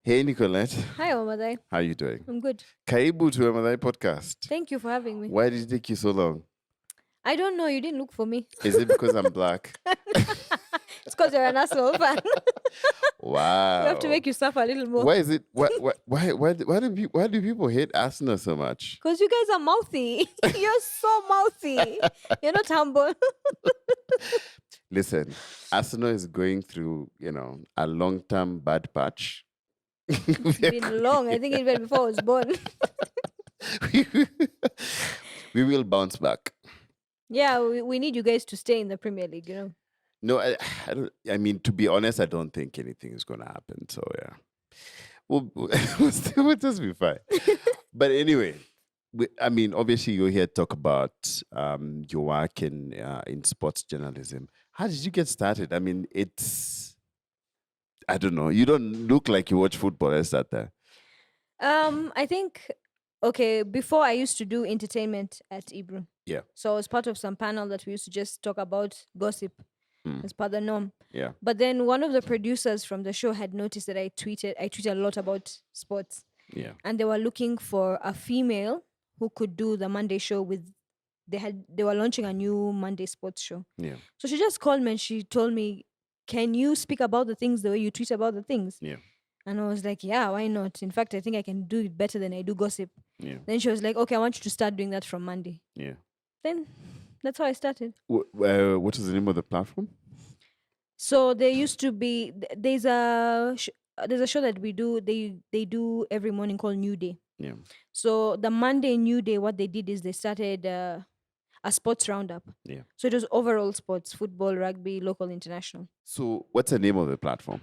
Hey Nicolette, Hi, Omadai. how you doing? I'm good. Karibu to Amadai podcast. Thank you for having me. Why did it take you so long? I don't know. You didn't look for me. Is it because I'm black? It's because you're an Arsenal fan. We have to Wow. make you suffer a little more. Why is it? Why do people hate Arsenal so much? Because you guys are mouthy. You're so mouthy. You're not humble. Listen, Arsenal is going through, a long-term bad patch. It's been long. I think even before I was born. We will bounce back. Yeah, we need you guys to stay in the Premier League. No, I don't. I mean, to be honest, I don't think anything is going to happen. So yeah, we'll just be fine. But anyway, obviously you're here to talk about your work in sports journalism. How did you get started? I mean, I don't know. You don't look like you watch football. Let's start there. I think, okay, before I used to do entertainment at Ibru. Yeah. So I was part of some panel that we used to just talk about gossip as per the norm. Yeah. But then one of the producers from the show had noticed that I tweeted a lot about sports. Yeah. And they were looking for a female who could do the Monday show they were launching a new Monday sports show. Yeah. So she just called me and she told me, "Can you speak about the things the way you tweet about the things?" Yeah. And I was like, "Yeah, why not? In fact, I think I can do it better than I do gossip." Yeah. Then she was like, "Okay, I want you to start doing that from Monday." Yeah. Then that's how I started. What is the name of the platform? So there used to be there's a show that we do. They do every morning called New Day. Yeah. So the Monday New Day, what they did is they started a sports roundup. Yeah. So it was overall sports: football, rugby, local, international. So what's the name of the platform?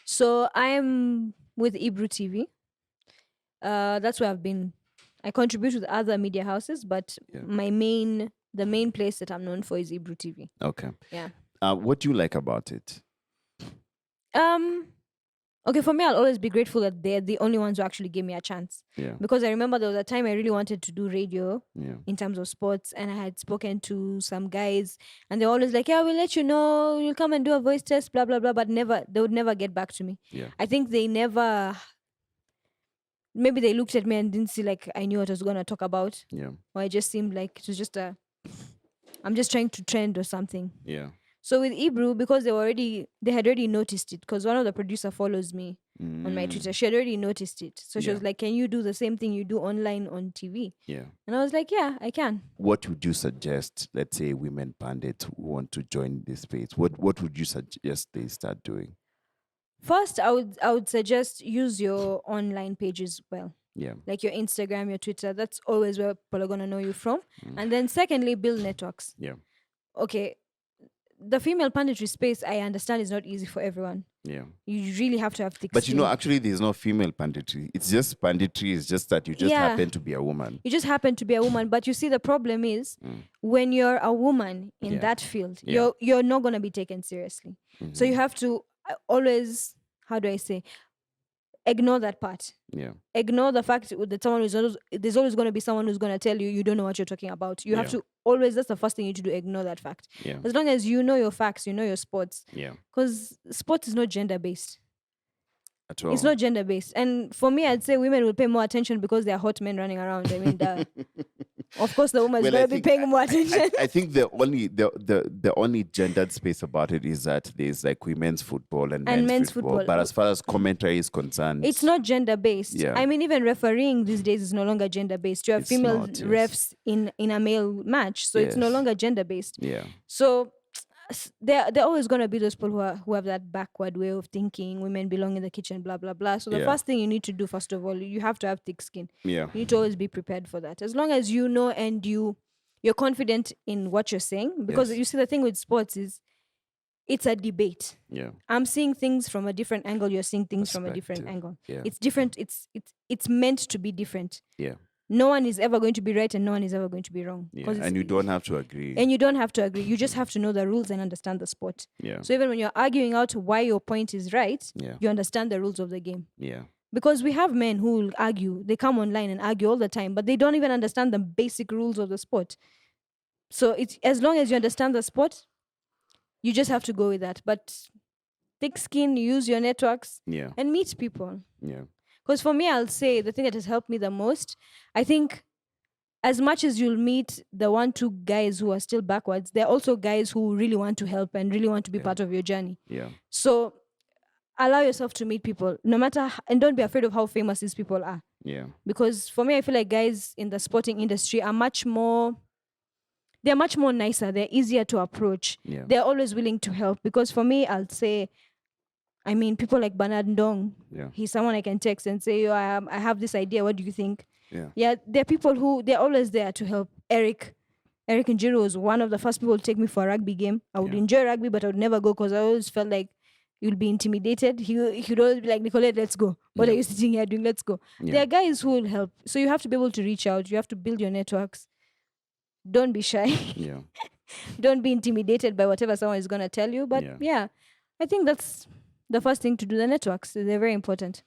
So I am with Ibru TV. That's where I've been. I contribute with other media houses, but Yeah. the main place that I'm known for is Ibru TV. Okay. Yeah. What do you like about it? Okay, for me, I'll always be grateful that they're the only ones who actually gave me a chance. Yeah. Because I remember there was a time I really wanted to do radio Yeah. in terms of sports, and I had spoken to some guys, and they're always like, "Yeah, we'll let you know. You'll come and do a voice test, blah blah blah." But they would never get back to me. Yeah. I think they never. Maybe they looked at me and didn't see like I knew what I was gonna talk about, Yeah. or it just seemed like it was just I'm just trying to trend or something. Yeah. So with Ibru, because they had already noticed it, because one of the producer follows me on my Twitter. She had already noticed it. So she was like, "Can you do the same thing you do online on TV?" Yeah. And I was like, "Yeah, I can." What would you suggest, let's say, women pundits who want to join this space? What would you suggest they start doing? First, I would suggest use your online pages well. Yeah. Like your Instagram, your Twitter. That's always where people are gonna know you from. And then secondly, build networks. Yeah. Okay. The female punditry space, I understand, is not easy for everyone. Yeah. You really have to have thick But skin. actually, there's no female punditry. It's just punditry. It's just that you just Yeah. happen to be a woman. You just happen to be a woman, but you see, the problem is when you're a woman in Yeah. that field, Yeah. you're not gonna be taken seriously. So you have to always, how do I say, ignore that part. Yeah. Ignore the fact that there's always going to be someone who's going to tell you don't know what you're talking about. You have Yeah. to always, that's the first thing you need to do, ignore that fact. Yeah. As long as you know your facts, you know your sports. Yeah. Because sports is not gender based. At all. It's not gender based. And for me, I'd say women will pay more attention because there are hot men running around. I mean, of course, the woman is Well, I going to be think- paying more attention. I think the only gendered space about it is that there's like women's football and men's football. But as far as commentary is concerned, It's not gender based. Yeah. I mean, even refereeing these days is no longer gender based. You have It's female not, yes. refs in a male match, so it's no Yes. longer gender based. Yeah. So there always going to be those people who have that backward way of thinking. Women belong in the kitchen, blah blah blah. So the Yeah. first thing you need to do, first of all, you have to have thick skin. Yeah. You need to always be prepared for that. As long as you know and you're confident in what you're saying, because Yes. you see, the thing with sports is it's a debate. Yeah. I'm seeing things from a different angle. You're seeing things from a different Perspective. angle. Yeah. It's different. It's meant to be different. Yeah. No one is ever going to be right and no one is ever going to be wrong. Yeah. 'Cause And you don't have to agree. and you don't have to agree. You just have to know the rules and understand the sport. Yeah. So even when you're arguing out why your point is right, Yeah. you understand the rules of the game. Yeah. Because we have men who will argue. They come online and argue all the time, but they don't even understand the basic rules of the sport. So it's as long as you understand the sport, you just have to go with that. But thick skin, use your networks, Yeah. and meet people. Yeah. Because for me, I'll say the thing that has helped me the most, I think as much as you'll meet the 1, 2 guys who are still backwards, there are also guys who really want to help and really want to be Yeah. part of your journey. Yeah. So allow yourself to meet people, no matter, and don't be afraid of how famous these people are. Yeah. Because for me, I feel like guys in the sporting industry are much more nicer. They're easier to approach. Yeah. They're always willing to help. Because for me, I'll say, I mean, people like Bernard Ndong, Yeah. he's someone I can text and say, I have this idea. What do you think? Yeah. Yeah, there are people who, they're always there to help. Eric Njiro was one of the first people to take me for a rugby game. I would Yeah. enjoy rugby, but I would never go because I always felt like you'll be intimidated. He'd always be like, Nicolette, let's go. What Yeah. are you sitting here doing? Let's go. Yeah. There are guys who will help. So you have to be able to reach out. You have to build your networks. Don't be shy. Yeah. Don't be intimidated by whatever someone is going to tell you. But yeah, I think that's the first thing to do. The networks, they're very important.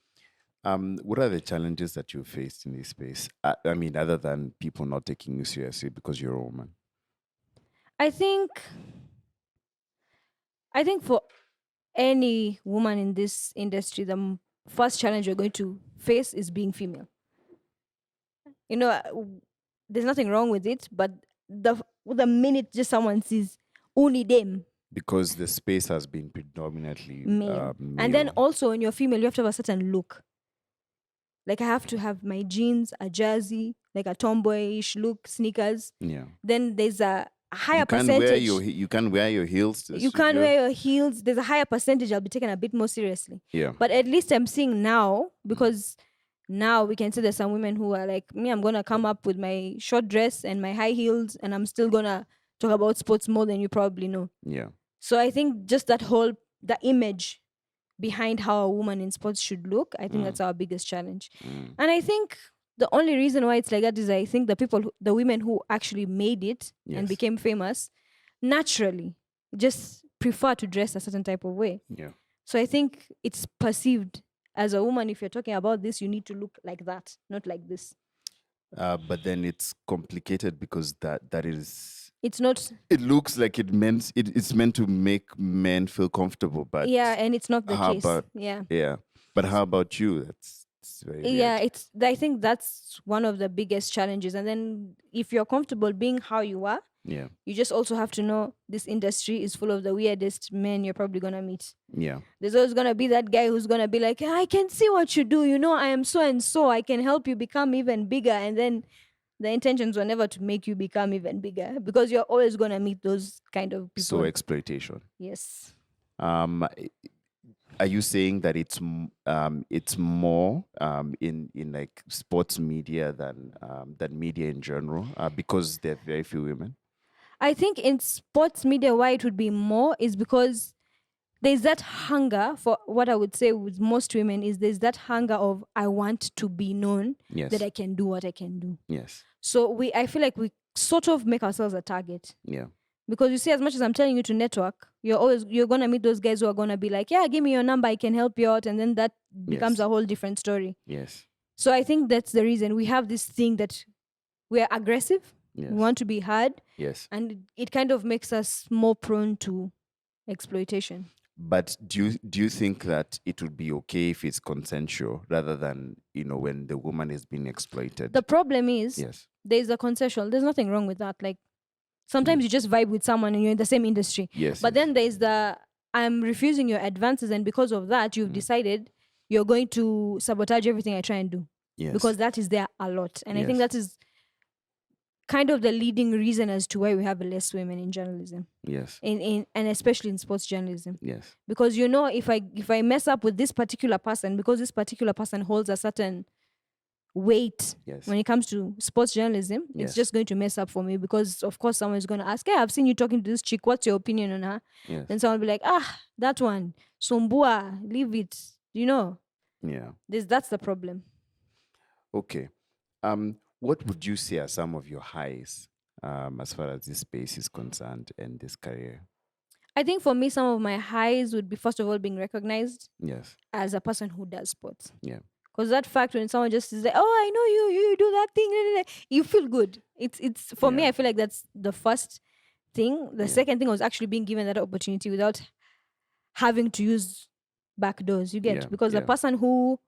What are the challenges that you faced in this space? I mean, other than people not taking you seriously because you're a woman. I think for any woman in this industry, the first challenge you're going to face is being female. You know, there's nothing wrong with it, but the minute just someone sees only them, Because the space has been predominantly male. male. And then also when you're female, you have to have a certain look. Like I have to have my jeans, a jersey, like a tomboyish look, sneakers. Yeah. Then there's a higher You can't percentage. you can't wear your heels to the You can't studio. wear your heels. There's a higher percentage I'll be taken a bit more seriously. Yeah. But at least I'm seeing now, because now we can see there's some women who are like, me, I'm going to come up with my short dress and my high heels, and I'm still going to talk about sports more than you probably know. Yeah. So I think just the image behind how a woman in sports should look, I think that's our biggest challenge. And I think the only reason why it's like that is I think the women who actually made it and Yes. became famous naturally just prefer to dress a certain type of way. Yeah. So I think it's perceived as a woman, if you're talking about this, you need to look like that, not like this. But then it's complicated because that is, It's not, it looks like it's meant to make men feel comfortable, but yeah, and it's not the how case. about- Yeah. yeah. But how about you? It's very Yeah, weird. I think that's one of the biggest challenges. And then if you're comfortable being how you are, Yeah. you just also have to know this industry is full of the weirdest men you're probably gonna meet. Yeah. There's always gonna be that guy who's gonna be like, I can see what you do, I am so and so, I can help you become even bigger. And then the intentions were never to make you become even bigger, because you're always gonna meet those kind of people. So exploitation. Yes. Are you saying that it's more in like sports media than media in general because there are very few women? I think in sports media, why it would be more is because there's that hunger for what I would say with most women is there's that hunger of I want to be known Yes. that I can do what I can do. Yes. So I feel like we sort of make ourselves a target. Yeah. Because you see, as much as I'm telling you to network, you're gonna meet those guys who are gonna be like, yeah, give me your number, I can help you out, and then that becomes Yes. a whole different story. Yes. So I think that's the reason we have this thing that we're aggressive, Yes. we want to be hard, Yes. and it kind of makes us more prone to exploitation. But do you think that it would be okay if it's consensual rather than when the woman is being exploited? The problem is Yes. there's a consensual. There's nothing wrong with that. Like sometimes you just vibe with someone and you're in the same industry. Yes. But then there's I'm refusing your advances, and because of that, you've decided you're going to sabotage everything I try and do. Yes. Because that is there a lot. And I think Yes. that is kind of the leading reason as to why we have less women in journalism. Yes. And especially in sports journalism. Yes. Because if I mess up with this particular person, because this particular person holds a certain weight Yes. when it comes to sports journalism, Yes. it's just going to mess up for me, because of course someone is going to ask, hey, I've seen you talking to this chick, what's your opinion on her? Yes. Then someone will be like, that one, Sombua, leave it. Yeah. That's the problem. Okay. What would you say are some of your highs as far as this space is concerned and this career? I think for me, some of my highs would be, first of all, being recognized Yes. as a person who does sports. Yeah. Because that fact, when someone just is like, oh, I know you do that thing, you feel good. It's for me, Yeah. I feel like that's the first thing. The second thing was actually being given that opportunity without having to use back doors. You Yeah. get, because the Yeah. person who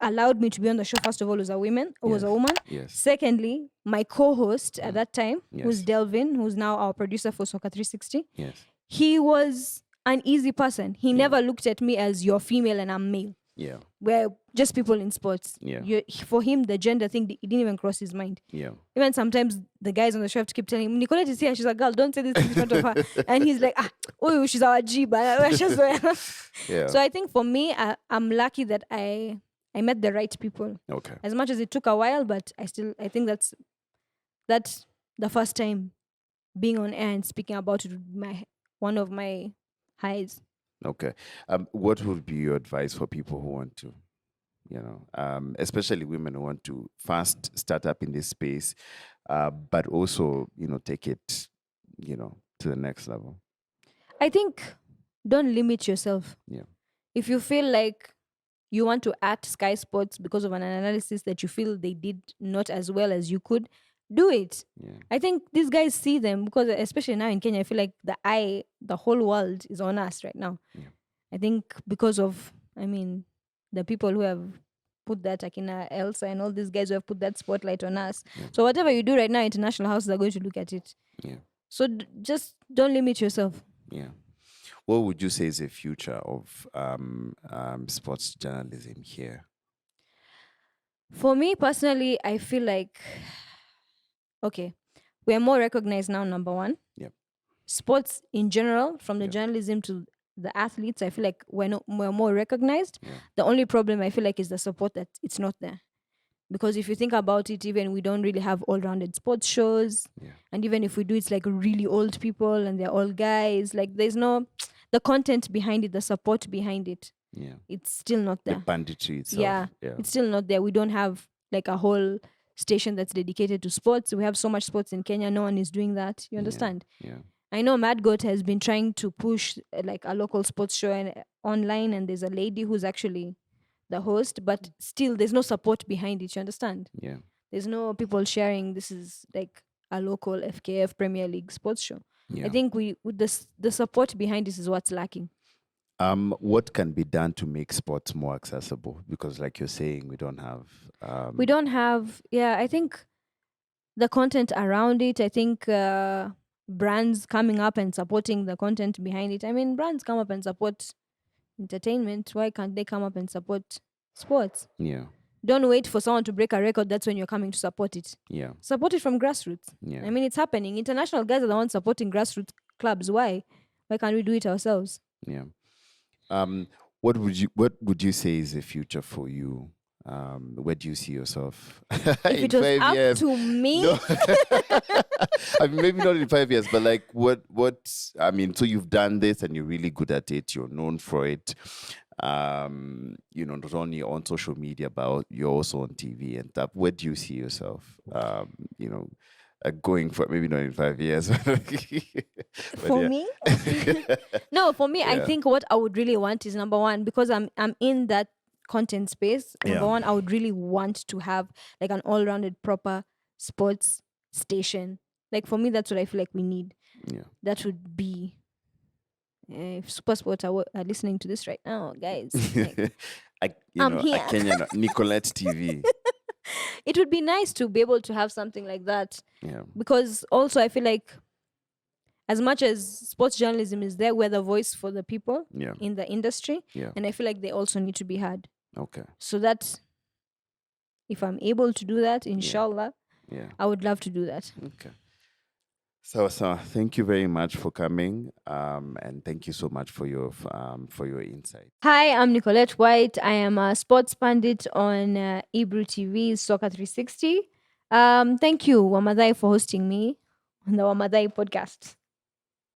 allowed me to be on the show, first of all, was a Yes. woman. Yes. Secondly, my co-host at Mm. that time, who's Yes. Delvin, who's now our producer for Soccer 360, Yes. he was an easy person. He Yeah. never looked at me as you're female and I'm male. Yeah. We're just people in sports. Yeah. For him, the gender thing, it didn't even cross his mind. Yeah. Even sometimes the guys on the show have to keep telling him, Nicolette is here, she's a girl, don't say this in front of her. And he's like, oh, she's our G, but we're just Yeah. So I think for me, I'm lucky that I met the right people. Okay. As much as it took a while, but I think that's the first time being on air and speaking about it would be one of my highs. Okay. What would be your advice for people who want to, especially women who want to fast start up in this space, but also, take it, to the next level? I think don't limit yourself. Yeah. If you feel like you want to act Sky Sports because of an analysis that you feel they did not as well as you could, do it. Yeah. I think these guys see them, because especially now in Kenya, I feel like the whole world is on us right now. Yeah. I think because of, the people who have put that, Akina Elsa and all these guys who have put that spotlight on us. Yeah. So whatever you do right now, international houses are going to look at it. Yeah. So just don't limit yourself. Yeah. What would you say is the future of sports journalism here? For me personally, I feel like, okay, we are more recognized now, number one. Yep. Sports in general, from the Yep. journalism to the athletes, I feel like we're more recognized. Yeah. The only problem I feel like is the support, that it's not there. Because if you think about it, even we don't really have all-rounded sports shows. Yeah. And even if we do, it's like really old people and they're all guys. Like there's no, the content behind it, the support behind it, Yeah. it's still not The there. banditry itself. Yeah, Yeah. it's still not there. We don't have like a whole station that's dedicated to sports. We have so much sports in Kenya. No one is doing that. You understand? Yeah. I know Mad Goat has been trying to push like a local sports show online, and there's a lady who's actually the host, but still there's no support behind it. You understand? Yeah. There's no people sharing this is like a local FKF Premier League sports show. Yeah. I think with the support behind this is what's lacking. What can be done to make sports more accessible? Because, like you're saying, we don't have. We don't have. Yeah, I think the content around it. I think brands coming up and supporting the content behind it. I mean, brands come up and support entertainment. Why can't they come up and support sports? Yeah. Don't wait for someone to break a record. That's when you're coming to support it. Yeah. Support it from grassroots. Yeah. I mean, it's happening. International guys are the ones supporting grassroots clubs. Why? Why can't we do it ourselves? Yeah. What would you say is the future for you? Where do you see yourself If in it was 5 up years? to me, No. I mean, maybe not in 5 years, but like what? I mean, so you've done this and you're really good at it. You're known for it. Not only on social media, but you're also on TV and stuff. Where do you see yourself? Going for maybe not in 5 years. for yeah. me, no, for me, I Yeah. think what I would really want is, number one, because I'm in that content space. Number Yeah. one, I would really want to have like an all-rounded, proper sports station. Like for me, that's what I feel like we need. Yeah. That would be. If Super Sport are listening to this right now, guys, like, I'm here. A Kenyan Nicolette TV. it would be nice to be able to have something like that. Yeah. Because also I feel like as much as sports journalism is there, we're the voice for the people Yeah. in the industry. Yeah. And I feel like they also need to be heard. Okay. So that if I'm able to do that, inshallah, Yeah. I would love to do that. Okay. So thank you very much for coming, and thank you so much for your insight. Hi, I'm Nicolette White. I am a sports pundit on Ebru TV's Soccer 360. Thank you, Wamadai, for hosting me on the Wamadai podcast.